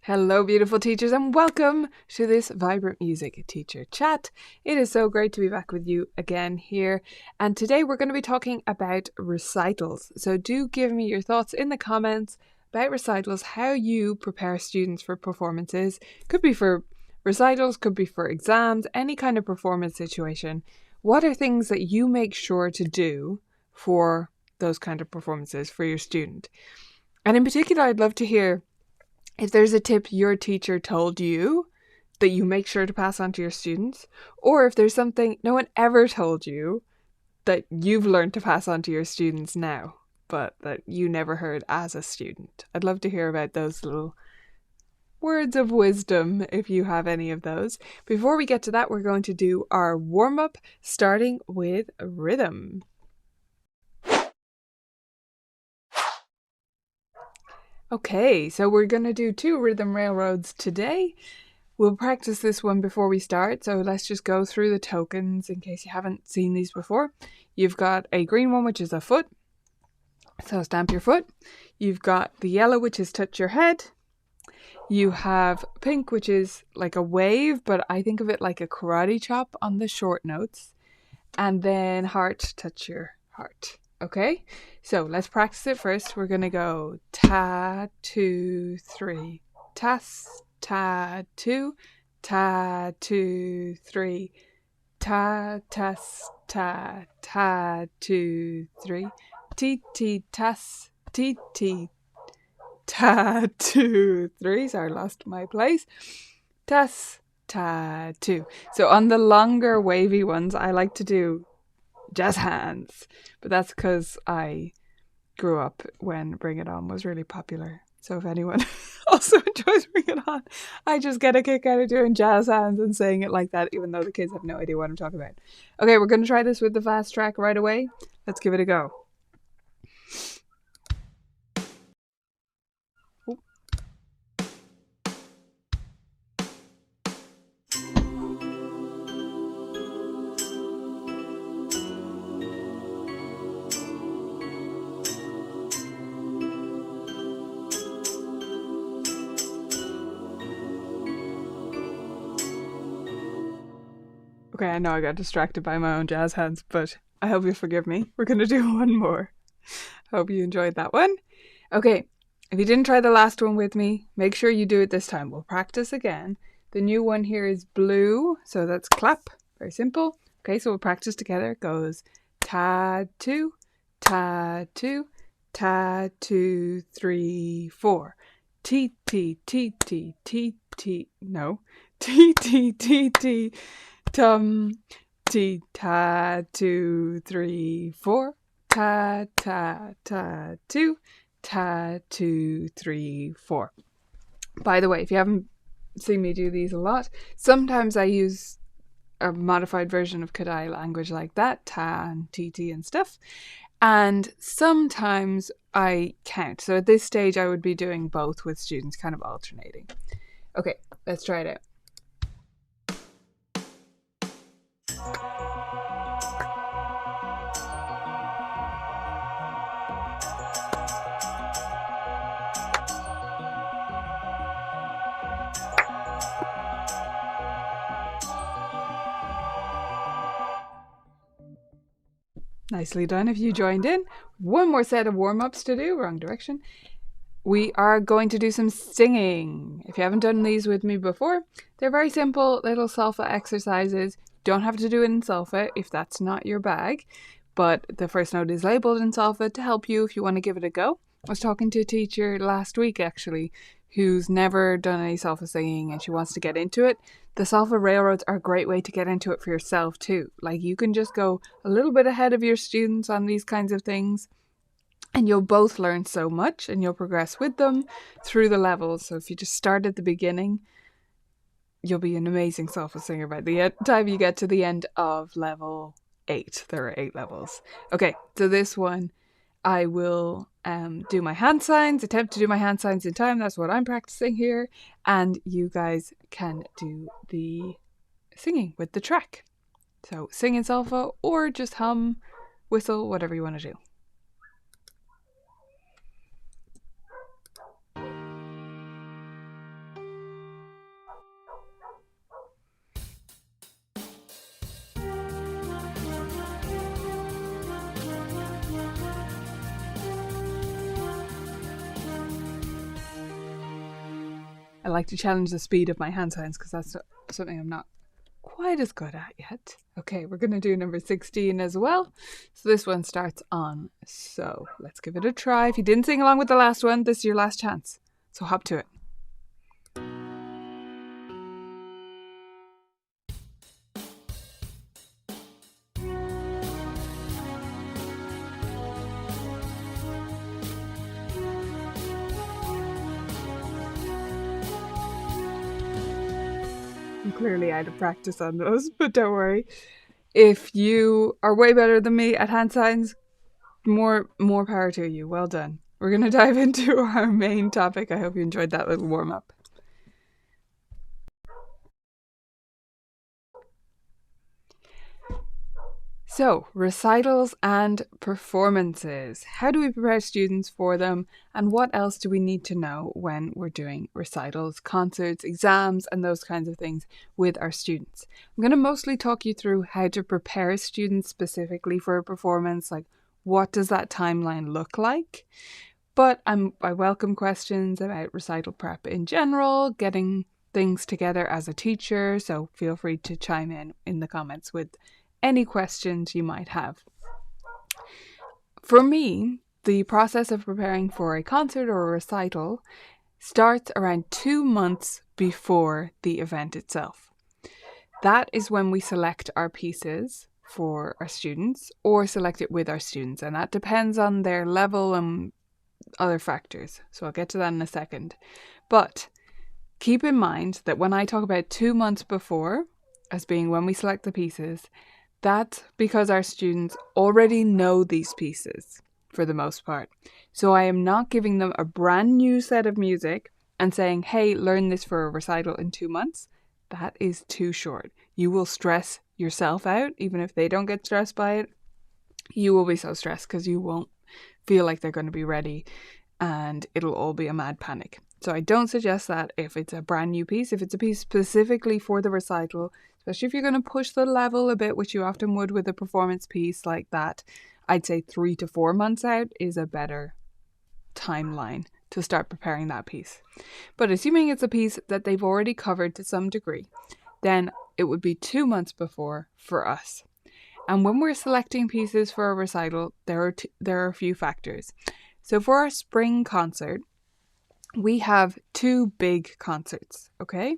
Hello, beautiful teachers, and welcome to this Vibrant Music Teacher Chat. It is so great to be back with you again here. And today we're going to be talking about recitals. So do give me your thoughts in the comments about recitals, how you prepare students for performances. Could be for recitals, could be for exams, any kind of performance situation. What are things that you make sure to do for those kind of performances for your student? And in particular, I'd love to hear if there's a tip your teacher told you that you make sure to pass on to your students, or if there's something no one ever told you that you've learned to pass on to your students now, but that you never heard as a student. I'd love to hear about those little words of wisdom if you have any of those. Before we get to that, we're going to do our warm-up, starting with rhythm. Okay, so we're going to do 2 rhythm railroads today. We'll practice this one before we start, so let's just go through the tokens in case you haven't seen these before. You've got a green one, which is a foot, so stamp your foot. You've got the yellow, which is touch your head. You have pink, which is like a wave, but I think of it like a karate chop on the short notes. And then heart, touch your heart. Okay, so let's practice it first. We're going to go ta, 2, 3, tas, ta, 2, ta, 2, 3, ta, tas, ta, ta, 2, 3, ti, ti, tas, ti, ti, ta, 2, 3. Sorry, lost my place. Tas, ta, 2. So on the longer wavy ones, I like to do jazz hands, but that's because I grew up when Bring It On was really popular. So if anyone also enjoys Bring It On, I just get a kick out of doing jazz hands and saying it like that, even though the kids have no idea what I'm talking about. Okay, we're going to try this with the fast track right away. Let's give it a go. Okay, I know I got distracted by my own jazz hands, but I hope you forgive me. We're going to do one more. Hope you enjoyed that one. Okay, if you didn't try the last one with me, make sure you do it this time. We'll practice again. The new one here is blue, so that's clap. Very simple. Okay, so we'll practice together. It goes ta, 2, ta, 2, ta, 2, 3, 4. T, T, T, T, T, T, no. T, T, T, T. Tum, ti, ta, 2, 3, 4. Ta, ta, ta, 2. Ta, 2, 3, 4. By the way, if you haven't seen me do these a lot, sometimes I use a modified version of Kadai language like that, ta and tt and stuff. And sometimes I count. So at this stage, I would be doing both with students, kind of alternating. Okay, let's try it out. Nicely done if you joined in. One more set of warm-ups to do, wrong direction. We are going to do some singing. If you haven't done these with me before, they're very simple little solfa exercises. Don't have to do it in solfa if that's not your bag, but the first note is labeled in solfa to help you if you want to give it a go. I was talking to a teacher last week actually who's never done any solfa singing and she wants to get into it. The solfa railroads are a great way to get into it for yourself too. Like you can just go a little bit ahead of your students on these kinds of things. And you'll both learn so much and you'll progress with them through the levels. So if you just start at the beginning, you'll be an amazing solfa singer by the time you get to the end of level 8. There are 8 levels. Okay, so this one, I will do my hand signs, attempt to do my hand signs in time. That's what I'm practicing here. And you guys can do the singing with the track. So sing in solfa or just hum, whistle, whatever you want to do. I like to challenge the speed of my hand signs because that's something I'm not quite as good at yet. Okay, we're going to do number 16 as well. So this one starts on so. Let's give it a try. If you didn't sing along with the last one, this is your last chance. So hop to it. I'm clearly out of practice on those, but don't worry. If you are way better than me at hand signs, more power to you. Well done. We're going to dive into our main topic. I hope you enjoyed that little warm-up. So, recitals and performances. How do we prepare students for them? And what else do we need to know when we're doing recitals, concerts, exams, and those kinds of things with our students? I'm going to mostly talk you through how to prepare students specifically for a performance, like what does that timeline look like? But I welcome questions about recital prep in general, getting things together as a teacher, so feel free to chime in the comments with any questions you might have. For me, the process of preparing for a concert or a recital starts around 2 months before the event itself. That is when we select our pieces for our students or select it with our students, and that depends on their level and other factors. So I'll get to that in a second. But keep in mind that when I talk about 2 months before as being when we select the pieces, that's because our students already know these pieces for the most part. So I am not giving them a brand new set of music and saying, hey, learn this for a recital in 2 months. That is too short. You will stress yourself out. Even if they don't get stressed by it, you will be so stressed because you won't feel like they're going to be ready and it'll all be a mad panic. So I don't suggest that if it's a brand new piece. If it's a piece specifically for the recital, especially if you're going to push the level a bit, which you often would with a performance piece like that, I'd say 3 to 4 months out is a better timeline to start preparing that piece. But assuming it's a piece that they've already covered to some degree, then it would be 2 months before for us. And when we're selecting pieces for a recital, there are a few factors. So for our spring concert, we have 2 big concerts, okay?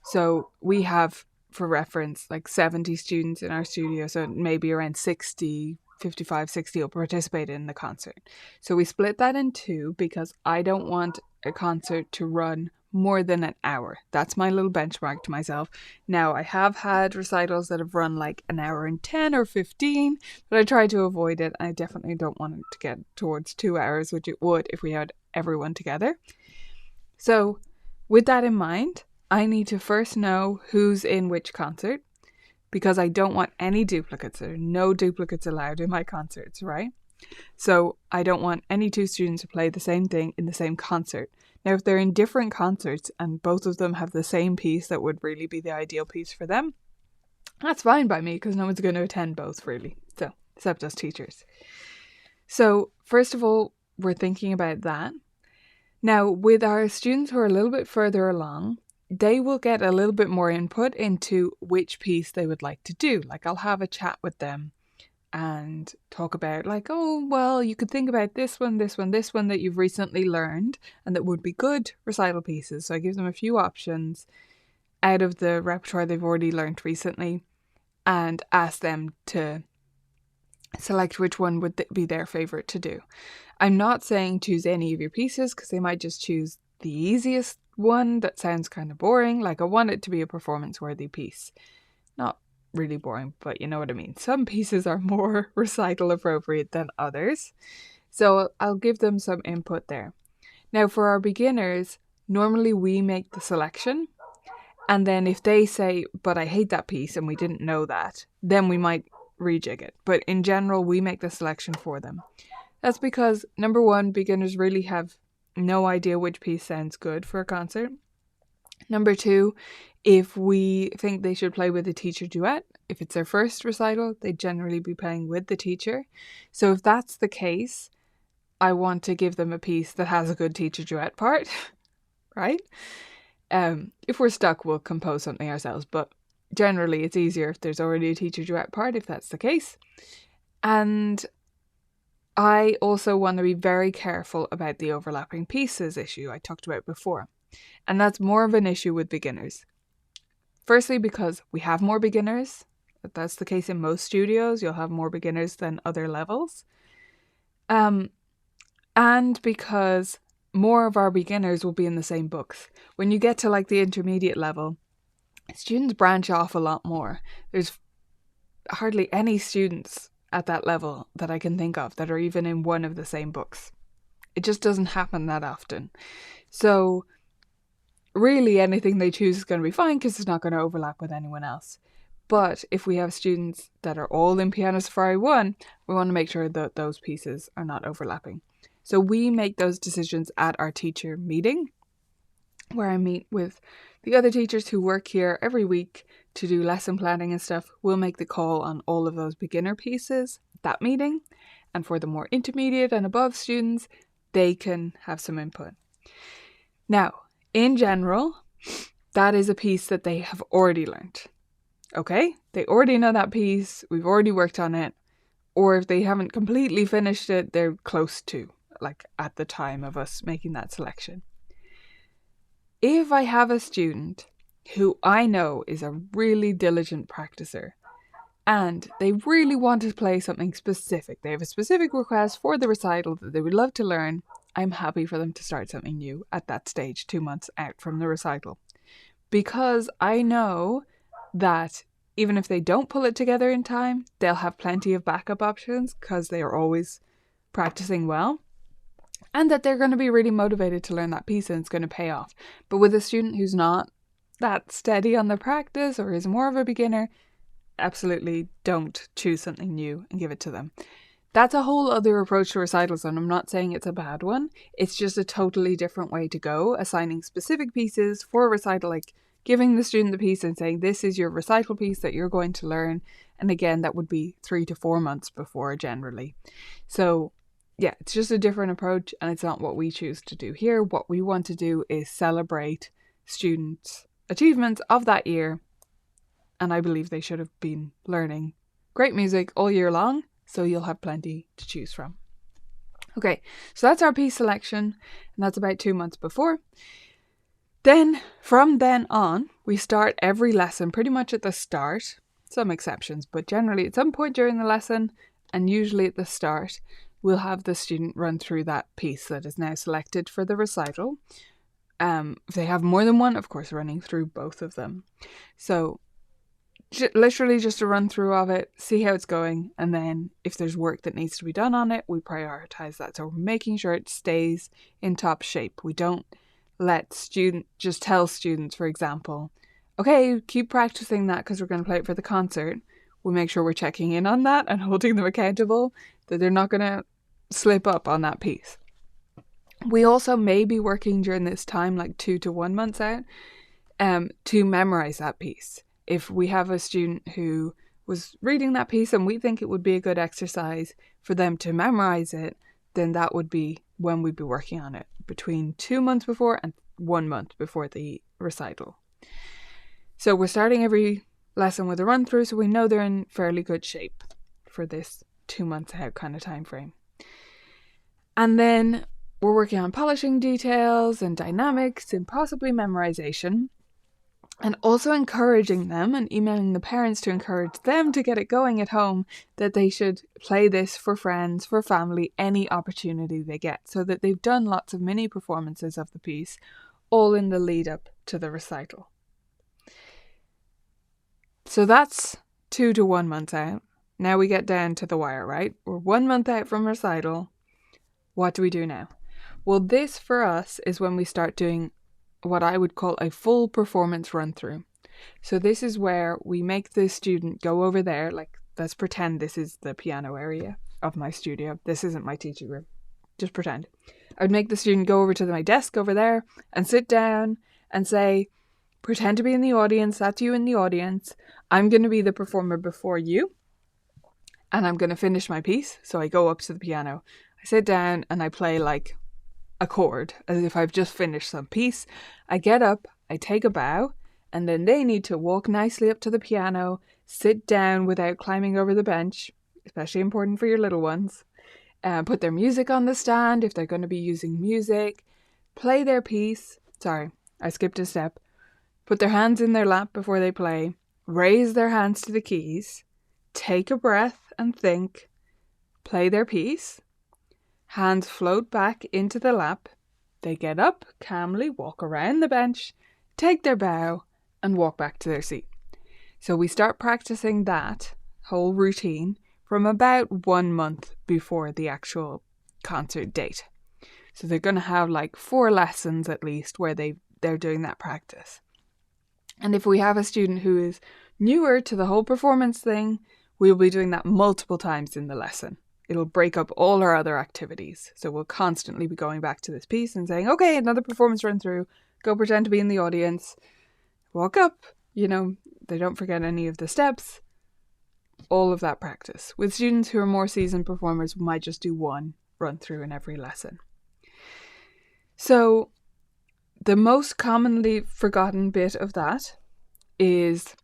So we have, for reference, like 70 students in our studio, so maybe around 55, 60 will participate in the concert. So we split that in 2 because I don't want a concert to run more than an hour. That's my little benchmark to myself. Now, I have had recitals that have run like an hour and 10 or 15, but I try to avoid it. I definitely don't want it to get towards 2 hours, which it would if we had everyone together. So with that in mind, I need to first know who's in which concert because I don't want any duplicates. There are no duplicates allowed in my concerts, right? So I don't want any 2 students to play the same thing in the same concert. Now, if they're in different concerts and both of them have the same piece that would really be the ideal piece for them, that's fine by me because no one's going to attend both really. So, except us teachers. So, first of all, we're thinking about that. Now, with our students who are a little bit further along, they will get a little bit more input into which piece they would like to do. Like I'll have a chat with them and talk about like, oh, well, you could think about this one that you've recently learned and that would be good recital pieces. So I give them a few options out of the repertoire they've already learned recently and ask them to select which one would be their favorite to do. I'm not saying choose any of your pieces because they might just choose the easiest one that sounds kind of boring. Like I want it to be a performance-worthy piece. Not really boring, but you know what I mean. Some pieces are more recital appropriate than others. So I'll give them some input there. Now for our beginners, normally we make the selection. And then if they say, but I hate that piece and we didn't know that, then we might rejig it. But in general, we make the selection for them. That's because, number one, beginners really have no idea which piece sounds good for a concert. Number 2, if we think they should play with a teacher duet, if it's their first recital, they'd generally be playing with the teacher. So if that's the case, I want to give them a piece that has a good teacher duet part, right? If we're stuck, we'll compose something ourselves, but generally it's easier if there's already a teacher duet part, if that's the case. And I also want to be very careful about the overlapping pieces issue I talked about before. And that's more of an issue with beginners. Firstly, because we have more beginners. That's the case in most studios. You'll have more beginners than other levels. And because more of our beginners will be in the same books. When you get to like the intermediate level, students branch off a lot more. There's hardly any students at that level that I can think of that are even in one of the same books. It just doesn't happen that often. So really anything they choose is going to be fine because it's not going to overlap with anyone else. But if we have students that are all in Piano Safari 1, we want to make sure that those pieces are not overlapping. So we make those decisions at our teacher meeting, where I meet with the other teachers who work here every week to do lesson planning and stuff. We'll make the call on all of those beginner pieces at that meeting. And for the more intermediate and above students, they can have some input. Now, in general, that is a piece that they have already learned. Okay? They already know that piece. We've already worked on it. Or if they haven't completely finished it, they're close to, like at the time of us making that selection. If I have a student who I know is a really diligent practicer and they really want to play something specific, they have a specific request for the recital that they would love to learn, I'm happy for them to start something new at that stage, 2 months out from the recital. Because I know that even if they don't pull it together in time, they'll have plenty of backup options because they are always practicing well. And that they're going to be really motivated to learn that piece and it's going to pay off. But with a student who's not that steady on the practice or is more of a beginner, absolutely don't choose something new and give it to them. That's a whole other approach to recitals, and I'm not saying it's a bad one. It's just a totally different way to go, assigning specific pieces for a recital, like giving the student the piece and saying, this is your recital piece that you're going to learn. And again, that would be 3 to 4 months before generally. So yeah, it's just a different approach and it's not what we choose to do here. What we want to do is celebrate students' achievements of that year. And I believe they should have been learning great music all year long, so you'll have plenty to choose from. Okay, so that's our piece selection, and that's about 2 months before. Then, from then on, we start every lesson pretty much at the start. Some exceptions, but generally at some point during the lesson, and usually at the start, we'll have the student run through that piece that is now selected for the recital. If they have more than one, of course, running through both of them. So literally just a run through of it, see how it's going, and then if there's work that needs to be done on it, we prioritize that. So we're making sure it stays in top shape. We don't just tell students, for example, okay, keep practicing that because we're going to play it for the concert. We'll make sure we're checking in on that and holding them accountable that they're not going to slip up on that piece. We also may be working during this time, like 2 to 1 months out, to memorize that piece. If we have a student who was reading that piece and we think it would be a good exercise for them to memorize it, then that would be when we'd be working on it, between 2 months before and 1 month before the recital. So we're starting every lesson with a run through, so we know they're in fairly good shape for this 2 months out kind of time frame. And then we're working on polishing details and dynamics and possibly memorization. And also encouraging them and emailing the parents to encourage them to get it going at home, that they should play this for friends, for family, any opportunity they get, so that they've done lots of mini performances of the piece, all in the lead up to the recital. So that's 2 to 1 month out. Now we get down to the wire, right? We're 1 month out from recital. What do we do now? Well, this for us is when we start doing what I would call a full performance run through. So this is where we make the student go over there, like let's pretend this is the piano area of my studio. This isn't my teaching room. Just pretend. I would make the student go over to my desk over there and sit down and say, pretend to be in the audience. That's you in the audience. I'm going to be the performer before you. And I'm going to finish my piece. So I go up to the piano. I sit down and I play like a chord, as if I've just finished some piece. I get up I take a bow, and then they need to walk nicely up to the piano, sit down without climbing over the bench, especially important for your little ones, put their music on the stand if they're going to be using music, play their piece. Sorry, I skipped a step. Put their hands in their lap before they play, raise their hands to the keys, take a breath and think, play their piece, hands float back into the lap, they get up, calmly walk around the bench, take their bow, and walk back to their seat. So we start practicing that whole routine from about 1 month before the actual concert date. So they're going to have like 4 lessons at least where they're doing that practice. And if we have a student who is newer to the whole performance thing, we'll be doing that multiple times in the lesson. It'll break up all our other activities. So we'll constantly be going back to this piece and saying, okay, another performance run through, go pretend to be in the audience, walk up, they don't forget any of the steps, all of that practice. With students who are more seasoned performers, we might just do 1 run through in every lesson. So the most commonly forgotten bit of that is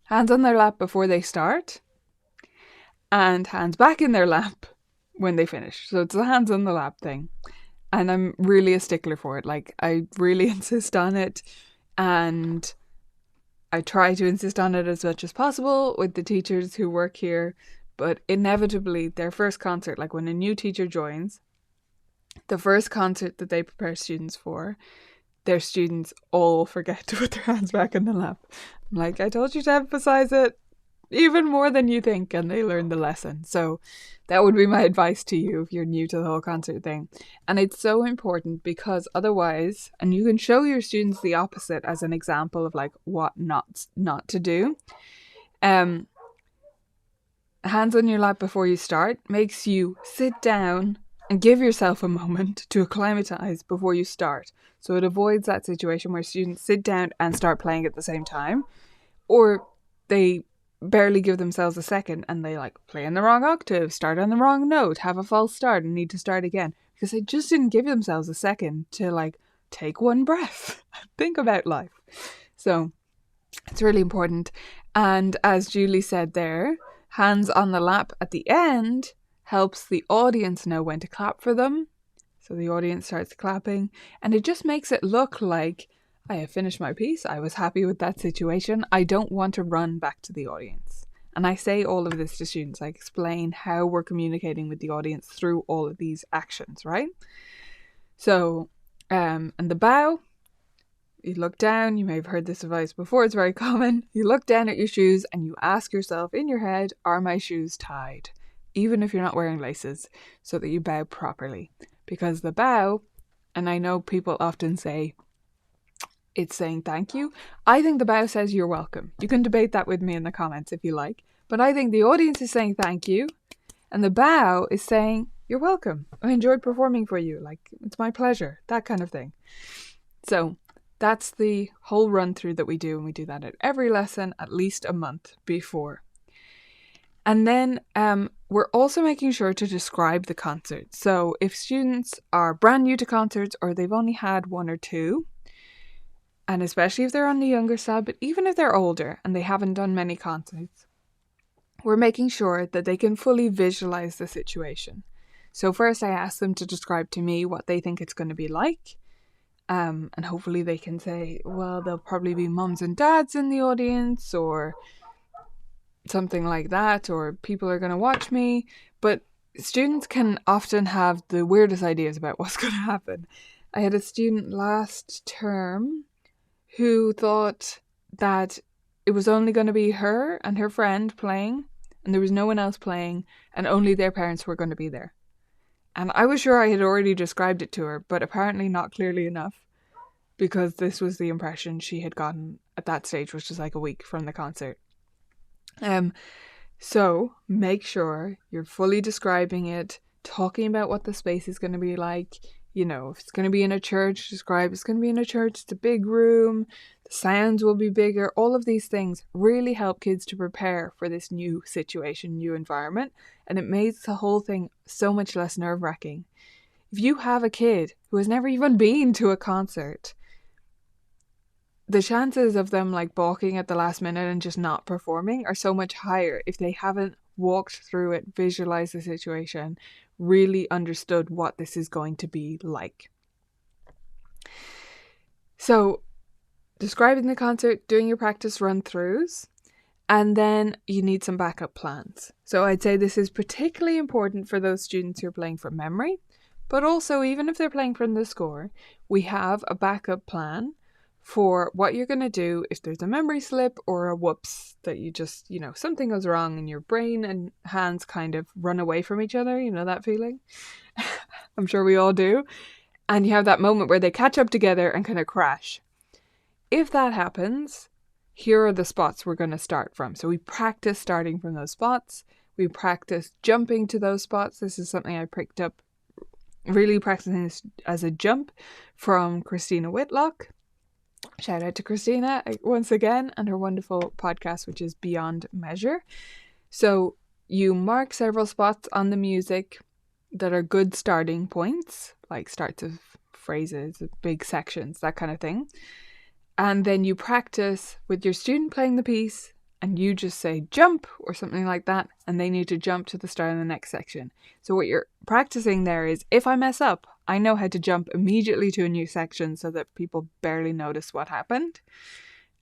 hands on their lap before they start and hands back in their lap when they finish. So it's the hands on the lap thing. And I'm really a stickler for it. Like, I really insist on it, and I try to insist on it as much as possible with the teachers who work here. But inevitably, their first concert, like when a new teacher joins, the first concert that they prepare students for, their students all forget to put their hands back in the lap. I'm like, I told you to emphasize it even more than you think, and they learn the lesson. So that would be my advice to you if you're new to the whole concert thing. And it's so important because otherwise, and you can show your students the opposite as an example of like what not to do. Hands on your lap before you start makes you sit down and give yourself a moment to acclimatize before you start. So it avoids that situation where students sit down and start playing at the same time, or they barely give themselves a second and they like play in the wrong octave, start on the wrong note, have a false start and need to start again because they just didn't give themselves a second to like take 1 breath and think about life. So it's really important. And as Julie said there, hands on the lap at the end helps the audience know when to clap for them. So the audience starts clapping, and it just makes it look like I have finished my piece. I was happy with that situation. I don't want to run back to the audience. And I say all of this to students. I explain how we're communicating with the audience through all of these actions, right? So, and the bow, you look down. You may have heard this advice before. It's very common. You look down at your shoes and you ask yourself in your head, are my shoes tied? Even if you're not wearing laces, so that you bow properly. Because the bow, and I know people often say it's saying thank you. I think the bow says you're welcome. You can debate that with me in the comments if you like. But I think the audience is saying thank you, and the bow is saying you're welcome. I enjoyed performing for you. Like, it's my pleasure. That kind of thing. So that's the whole run through that we do, and we do that at every lesson at least a month before. And then we're also making sure to describe the concert. So if students are brand new to concerts or they've only had 1 or 2, and especially if they're on the younger side, but even if they're older and they haven't done many concerts, we're making sure that they can fully visualize the situation. So first I ask them to describe to me what they think it's going to be like. And hopefully they can say, well, there'll probably be mums and dads in the audience or something like that, or people are going to watch me. But students can often have the weirdest ideas about what's going to happen. I had a student last term who thought that it was only going to be her and her friend playing, and there was no one else playing, and only their parents were going to be there. And I was sure I had already described it to her, but apparently not clearly enough, because this was the impression she had gotten at that stage, which was like a week from the concert. So make sure you're fully describing it, talking about what the space is going to be like. If it's going to be in a church, describe it's going to be in a church, it's a big room, the sounds will be bigger. All of these things really help kids to prepare for this new situation, new environment, and it makes the whole thing so much less nerve-wracking. If you have a kid who has never even been to a concert, the chances of them like balking at the last minute and just not performing are so much higher if they haven't walked through it, visualized the situation, really understood what this is going to be like. So, describing the concert, doing your practice run-throughs, and then you need some backup plans. So I'd say this is particularly important for those students who are playing from memory, but also even if they're playing from the score, we have a backup plan for what you're going to do if there's a memory slip or a whoops that you just, something goes wrong and your brain and hands kind of run away from each other. You know that feeling? I'm sure we all do. And you have that moment where they catch up together and kind of crash. If that happens, here are the spots we're going to start from. So we practice starting from those spots. We practice jumping to those spots. This is something I picked up, really practicing this as a jump from Christina Whitlock. Shout out to Christina once again and her wonderful podcast, which is Beyond Measure. So you mark several spots on the music that are good starting points, like starts of phrases, big sections, that kind of thing. And then you practice with your student playing the piece and you just say jump or something like that, and they need to jump to the start of the next section. So what you're practicing there is, if I mess up, I know how to jump immediately to a new section so that people barely notice what happened.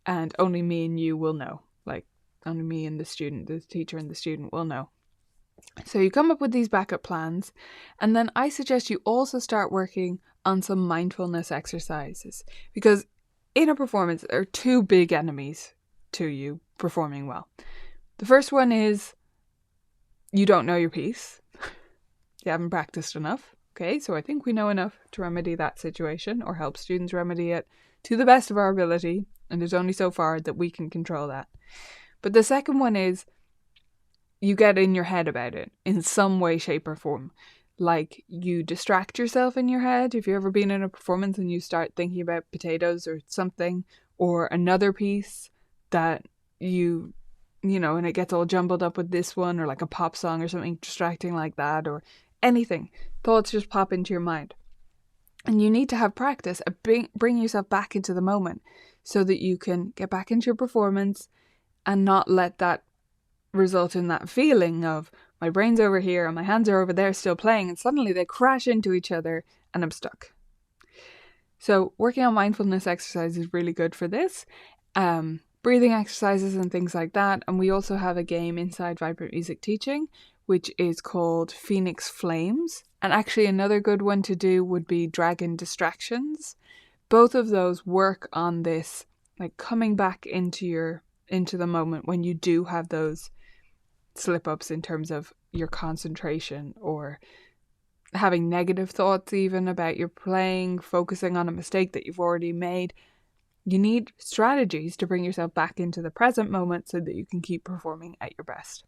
And only me and you will know. Like, only me and the student, the teacher and the student will know. So you come up with these backup plans, and then I suggest you also start working on some mindfulness exercises, because in a performance, there are two big enemies to you performing well. The first one is you don't know your piece. You haven't practiced enough. Okay, so I think we know enough to remedy that situation or help students remedy it to the best of our ability. And there's only so far that we can control that. But the second one is you get in your head about it in some way, shape or form. Like you distract yourself in your head. If you've ever been in a performance and you start thinking about potatoes or something, or another piece that you know, and it gets all jumbled up with this one, or like a pop song or something distracting like that, or anything, thoughts just pop into your mind. And you need to have practice at bring yourself back into the moment so that you can get back into your performance and not let that result in that feeling of my brain's over here and my hands are over there still playing, and suddenly they crash into each other and I'm stuck. So working on mindfulness exercise is really good for this. Breathing exercises and things like that. And we also have a game inside Vibrant Music Teaching, which is called Phoenix Flames. And actually another good one to do would be Dragon Distractions. Both of those work on this, like coming back into the moment when you do have those slip-ups in terms of your concentration or having negative thoughts even about your playing, focusing on a mistake that you've already made. You need strategies to bring yourself back into the present moment so that you can keep performing at your best.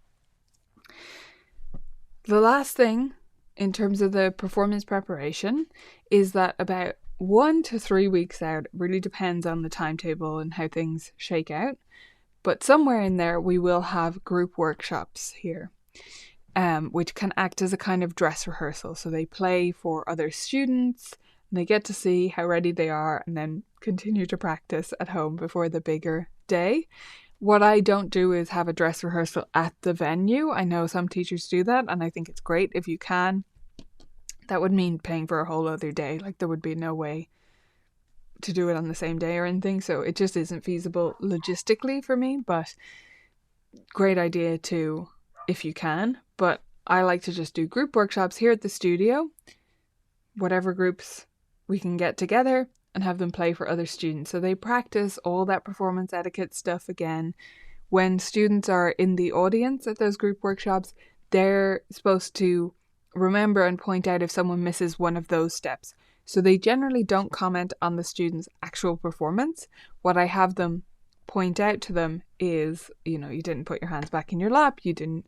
The last thing in terms of the performance preparation is that about 1 to 3 weeks out, it really depends on the timetable and how things shake out, but somewhere in there we will have group workshops here, which can act as a kind of dress rehearsal. So they play for other students and they get to see how ready they are and then continue to practice at home before the bigger day. What I don't do is have a dress rehearsal at the venue. I know some teachers do that and I think it's great if you can. That would mean paying for a whole other day. Like there would be no way to do it on the same day or anything. So it just isn't feasible logistically for me, but great idea too if you can. But I like to just do group workshops here at the studio, whatever groups we can get together, and have them play for other students. So they practice all that performance etiquette stuff again. When students are in the audience at those group workshops, they're supposed to remember and point out if someone misses one of those steps. So they generally don't comment on the student's actual performance. What I have them point out to them is, you didn't put your hands back in your lap, you didn't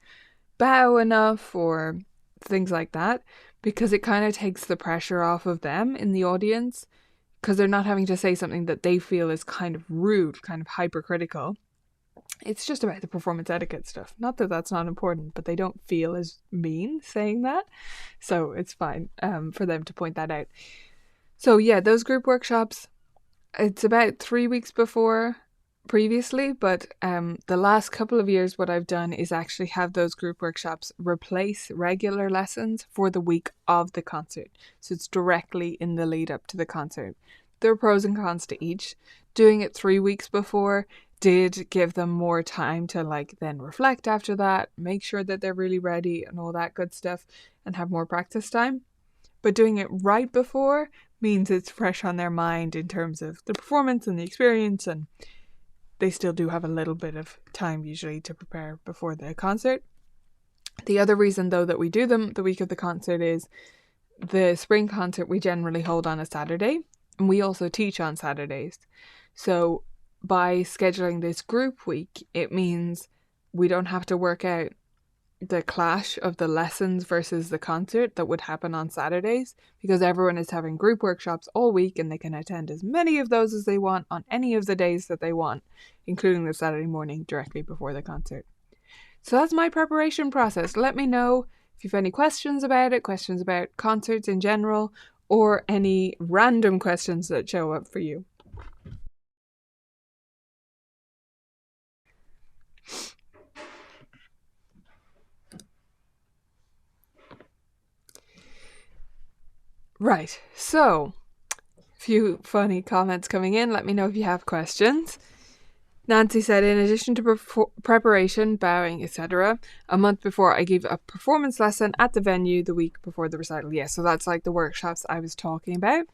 bow enough, or things like that, because it kind of takes the pressure off of them in the audience, because they're not having to say something that they feel is kind of rude, kind of hypercritical. It's just about the performance etiquette stuff. Not that that's not important, but they don't feel as mean saying that. So it's fine for them to point that out. So yeah, those group workshops, It's about 3 weeks before previously, but the last couple of years what I've done is actually have those group workshops replace regular lessons for the week of the concert. So it's directly in the lead up to the concert. There are pros and cons to each. Doing it 3 weeks before did give them more time to then reflect after that, make sure that they're really ready and all that good stuff, and have more practice time. But doing it right before means it's fresh on their mind in terms of the performance and the experience, and they still do have a little bit of time usually to prepare before the concert. The other reason though that we do them the week of the concert is the spring concert we generally hold on a Saturday, and we also teach on Saturdays. So by scheduling this group week, it means we don't have to work out the clash of the lessons versus the concert that would happen on Saturdays, because everyone is having group workshops all week and they can attend as many of those as they want on any of the days that they want, including the Saturday morning directly before the concert. So that's my preparation process. Let me know if you have any questions about it, questions about concerts in general, or any random questions that show up for you. Right, so a few funny comments coming in. Let me know if you have questions. Nancy said, in addition to preparation, bowing, etc., a month before I gave a performance lesson at the venue the week before the recital. Yeah, so that's like the workshops I was talking about.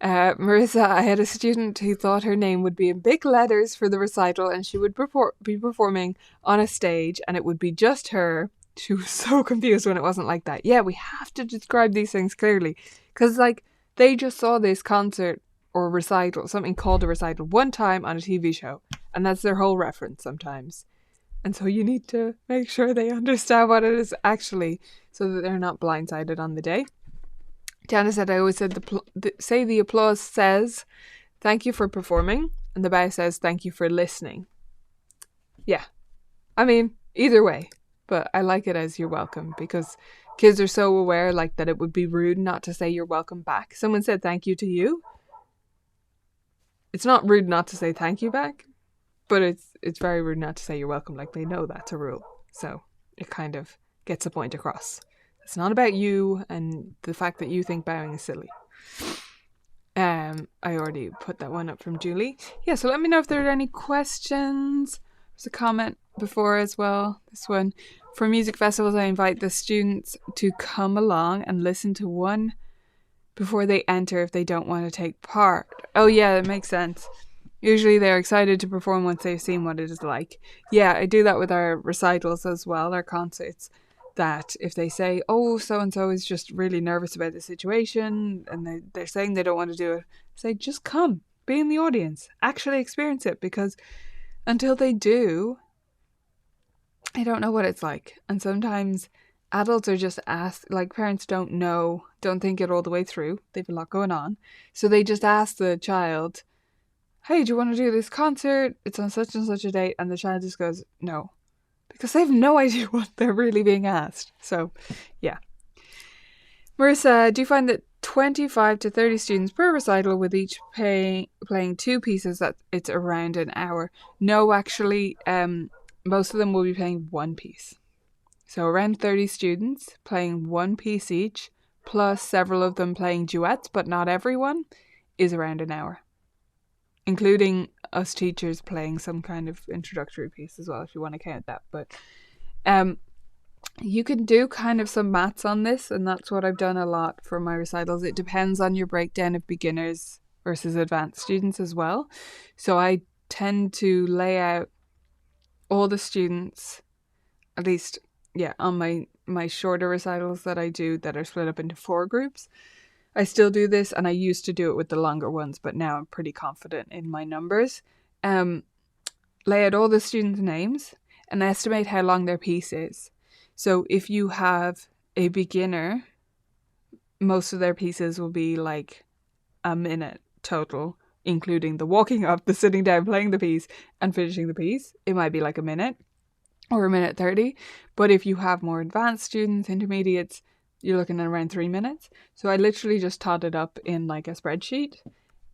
Marissa, I had a student who thought her name would be in big letters for the recital and she would be performing on a stage and it would be just her. She was so confused when it wasn't like that. Yeah, we have to describe these things clearly because they just saw this concert or recital, something called a recital, one time on a TV show, and that's their whole reference sometimes. And so you need to make sure they understand what it is actually so that they're not blindsided on the day. Jana said, I always said say the applause says thank you for performing and the bow says thank you for listening. Yeah, I mean either way, but I like it as you're welcome because kids are so aware that it would be rude not to say you're welcome back. Someone said thank you to you. It's not rude not to say thank you back, but it's very rude not to say you're welcome. They know that's a rule, so it kind of gets a point across. It's not about you and the fact that you think bowing is silly. I already put that one up from Julie. Yeah, so let me know if there are any questions. There's a comment before as well. This one. For music festivals, I invite the students to come along and listen to one before they enter if they don't want to take part. Oh yeah, that makes sense. Usually they're excited to perform once they've seen what it is like. Yeah, I do that with our recitals as well, our concerts. That if they say, oh, so-and-so is just really nervous about the situation and they're saying they don't want to do it, say, just come, be in the audience, actually experience it, because until they do, I don't know what it's like. And sometimes adults are just asked, parents don't think it all the way through. They have a lot going on. So they just ask the child, hey, do you want to do this concert? It's on such and such a date. And the child just goes, no. Because they have no idea what they're really being asked. So, yeah. Marissa, do you find that 25 to 30 students per recital with each playing two pieces that it's around an hour? No, actually, most of them will be playing one piece. So around 30 students playing one piece each, plus several of them playing duets, but not everyone, is around an hour. Including us teachers playing some kind of introductory piece as well, if you want to count that. But you can do kind of some maths on this, and that's what I've done a lot for my recitals. It depends on your breakdown of beginners versus advanced students as well. So I tend to lay out all the students, at least, on my shorter recitals that I do that are split up into 4 groups. I still do this, and I used to do it with the longer ones, but now I'm pretty confident in my numbers. Lay out all the students' names and estimate how long their piece is. So if you have a beginner, most of their pieces will be a minute total, including the walking up, the sitting down, playing the piece, and finishing the piece. It might be a minute or a minute 30. But if you have more advanced students, intermediates, you're looking at around 3 minutes. So I literally just tot it up in a spreadsheet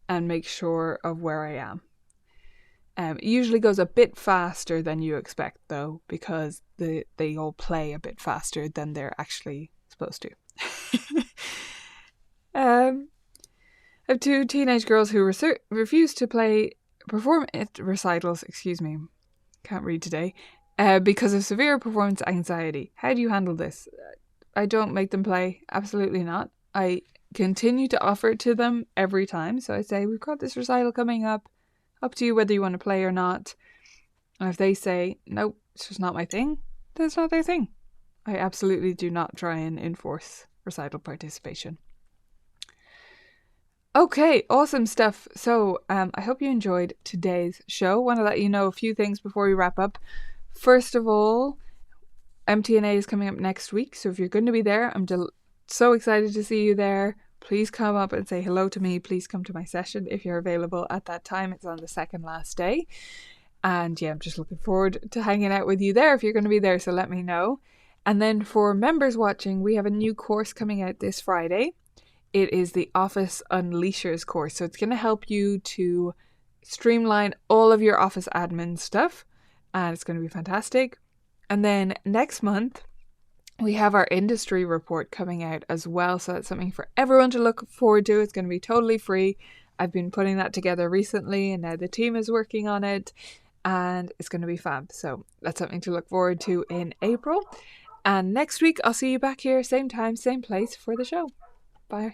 and make sure of where I am. It usually goes a bit faster than you expect, though, because they all play a bit faster than they're actually supposed to. I have two teenage girls who refuse to perform at recitals, can't read today, because of severe performance anxiety. How do you handle this? I don't make them play, absolutely not. I continue to offer it to them every time, so I say, we've got this recital coming up to you whether you want to play or not. And if they say, nope, it's just not my thing, then it's not their thing. I absolutely do not try and enforce recital participation. Okay, awesome stuff. So I hope you enjoyed today's show. Want to let you know a few things before we wrap up. First of all, MTNA is coming up next week, so if you're going to be there, I'm so excited to see you there. Please come up and say hello to me. Please come to my session if you're available at that time. It's on the second last day. And yeah, I'm just looking forward to hanging out with you there if you're going to be there, so let me know. And then for members watching, we have a new course coming out this Friday. It is the Office Unleashers course. So it's going to help you to streamline all of your Office admin stuff. And it's going to be fantastic. And then next month, we have our industry report coming out as well. So that's something for everyone to look forward to. It's going to be totally free. I've been putting that together recently and now the team is working on it. And it's going to be fab. So that's something to look forward to in April. And next week, I'll see you back here, same time, same place for the show. Bye.